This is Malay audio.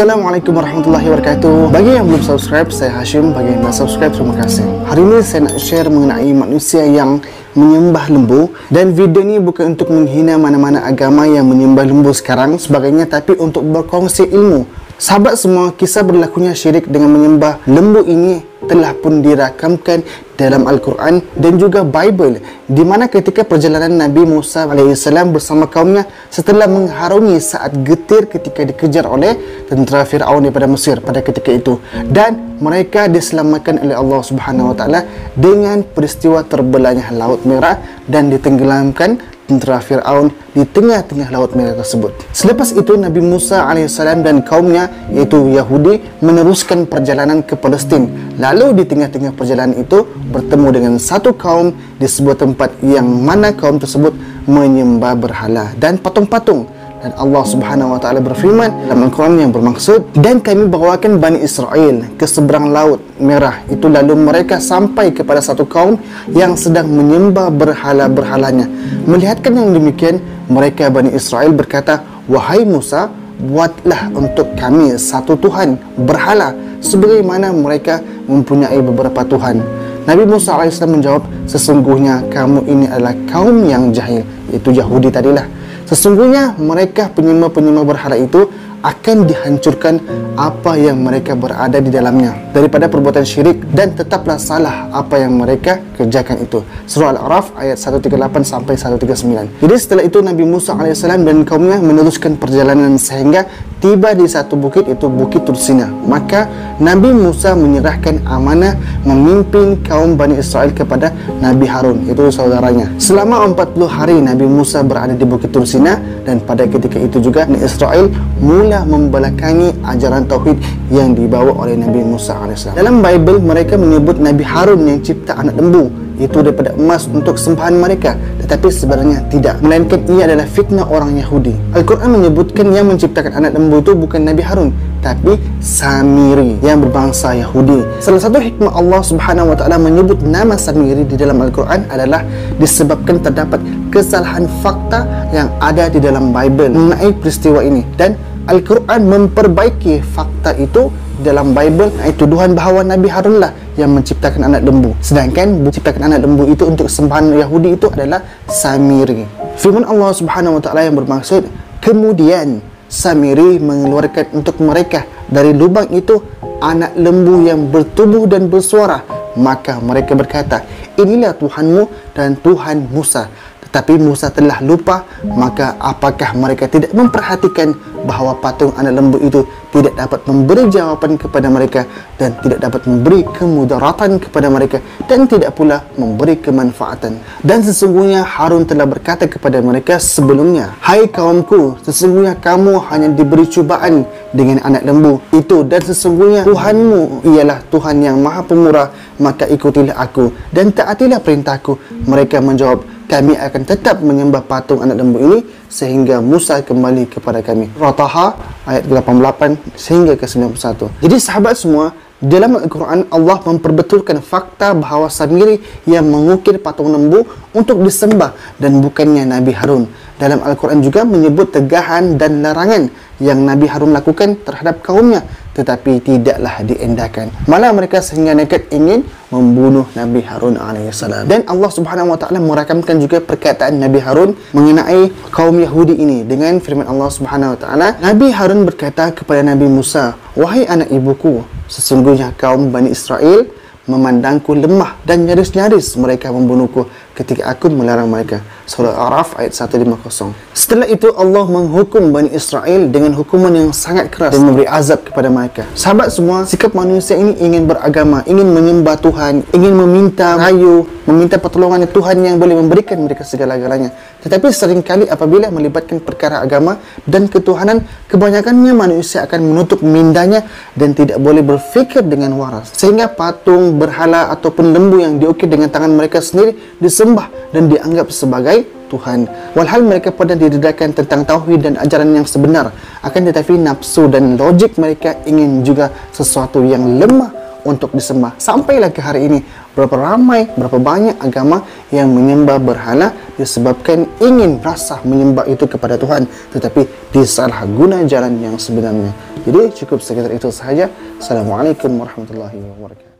Assalamualaikum warahmatullahi wabarakatuh. Bagi yang belum subscribe, saya Hashim. Bagi yang dah subscribe, terima kasih. Hari ini saya nak share mengenai manusia yang menyembah lembu. Dan video ini bukan untuk menghina mana-mana agama yang menyembah lembu sekarang sebagainya, tapi untuk berkongsi ilmu. Sahabat semua, kisah berlakunya syirik dengan menyembah lembu ini telah pun dirakamkan dalam Al-Quran dan juga Bible, di mana ketika perjalanan Nabi Musa AS bersama kaumnya setelah mengharungi saat getir ketika dikejar oleh tentera Fir'aun daripada Mesir pada ketika itu, dan mereka diselamatkan oleh Allah Subhanahu Wa Taala dengan peristiwa terbelahnya Laut Merah dan ditenggelamkan tentera Fir'aun di tengah-tengah Laut Merah tersebut. Selepas itu Nabi Musa AS dan kaumnya, iaitu Yahudi, meneruskan perjalanan ke Palestin. Lalu di tengah-tengah perjalanan itu bertemu dengan satu kaum di sebuah tempat yang mana kaum tersebut menyembah berhala dan patung-patung. Dan Allah Subhanahu Wa Taala berfirman dalam Al-Quran yang bermaksud, dan kami bawakan Bani Israel ke seberang Laut Merah itu, lalu mereka sampai kepada satu kaum yang sedang menyembah berhala-berhalanya. Melihatkan yang demikian, mereka Bani Israel berkata, "Wahai Musa, buatlah untuk kami satu Tuhan berhala sebagaimana mereka mempunyai beberapa Tuhan." Nabi Musa AS menjawab, "Sesungguhnya kamu ini adalah kaum yang jahil," iaitu Yahudi tadilah. Sesungguhnya mereka penyembah-penyembah berhala itu akan dihancurkan apa yang mereka berada di dalamnya daripada perbuatan syirik, dan tetaplah salah apa yang mereka kerjakan itu. Surah Al-A'raf ayat 138 sampai 139. Jadi setelah itu Nabi Musa AS dan kaumnya meneruskan perjalanan sehingga tiba di satu bukit, itu Bukit Tursina. Maka Nabi Musa menyerahkan amanah memimpin kaum Bani Israel kepada Nabi Harun, itu saudaranya. Selama 40 hari Nabi Musa berada di Bukit Tursina, dan pada ketika itu juga Bani Israel mula membelakangi ajaran tauhid yang dibawa oleh Nabi Musa AS. Dalam Bible mereka menyebut Nabi Harun yang cipta anak lembu itu daripada emas untuk sembahan mereka, tetapi sebenarnya tidak, melainkan ia adalah fitnah orang Yahudi. Al-Quran menyebutkan yang menciptakan anak lembu itu bukan Nabi Harun, tapi Samiri yang berbangsa Yahudi. Salah satu hikmah Allah Subhanahu Wa Taala menyebut nama Samiri di dalam Al-Quran adalah disebabkan terdapat kesalahan fakta yang ada di dalam Bible mengenai peristiwa ini, dan Al-Quran memperbaiki fakta itu dalam Bible, iaitu tuduhan bahawa Nabi Harun lah yang menciptakan anak lembu, sedangkan menciptakan anak lembu itu untuk sembahan Yahudi itu adalah Samiri. Firman Allah Subhanahu Wa Taala yang bermaksud, kemudian Samiri mengeluarkan untuk mereka dari lubang itu anak lembu yang bertubuh dan bersuara. Maka mereka berkata, inilah Tuhanmu dan Tuhan Musa. Tetapi Musa telah lupa. Maka apakah mereka tidak memperhatikan bahawa patung anak lembu itu tidak dapat memberi jawapan kepada mereka, dan tidak dapat memberi kemudaratan kepada mereka, dan tidak pula memberi kemanfaatan. Dan sesungguhnya Harun telah berkata kepada mereka sebelumnya, hai kaumku, sesungguhnya kamu hanya diberi cubaan dengan anak lembu itu, dan sesungguhnya Tuhanmu ialah Tuhan yang maha pemurah, maka ikutilah aku dan taatilah perintahku. Mereka menjawab, kami akan tetap menyembah patung anak lembu ini sehingga Musa kembali kepada kami. Taha ayat 88 sehingga ke 91. Jadi sahabat semua, dalam Al-Quran Allah memperbetulkan fakta bahawa Samiri yang mengukir patung lembu untuk disembah dan bukannya Nabi Harun. Dalam Al-Quran juga menyebut tegahan dan larangan yang Nabi Harun lakukan terhadap kaumnya, tetapi tidaklah diendahkan. Malah mereka sehingga nekat ingin membunuh Nabi Harun AS. Dan Allah Subhanahu Wa Taala merakamkan juga perkataan Nabi Harun mengenai kaum Yahudi ini dengan firman Allah Subhanahu Wa Taala. Nabi Harun berkata kepada Nabi Musa, wahai anak ibuku, sesungguhnya kaum Bani Israel memandangku lemah dan nyaris-nyaris mereka membunuhku ketika aku melarang mereka. Surah Al-A'raf ayat 150. Setelah itu Allah menghukum Bani Israel dengan hukuman yang sangat keras dan memberi azab kepada mereka. Sahabat semua, sikap manusia ini ingin beragama, ingin menyembah Tuhan, ingin meminta rayu, meminta pertolongan Tuhan yang boleh memberikan mereka segala-galanya. Tetapi seringkali apabila melibatkan perkara agama dan ketuhanan, kebanyakannya manusia akan menutup mindanya dan tidak boleh berfikir dengan waras, sehingga patung, berhala ataupun lembu yang diukir dengan tangan mereka sendiri disembah dan dianggap sebagai Tuhan. Walhal mereka pernah didedakan tentang tauhid dan ajaran yang sebenar, akan tetapi nafsu dan logik mereka ingin juga sesuatu yang lemah untuk disembah. Sampailah ke hari ini, berapa ramai, berapa banyak agama yang menyembah berhala disebabkan ingin rasa menyembah itu kepada Tuhan, tetapi disalahguna jalan yang sebenarnya. Jadi cukup sekitar itu sahaja. Assalamualaikum warahmatullahi wabarakatuh.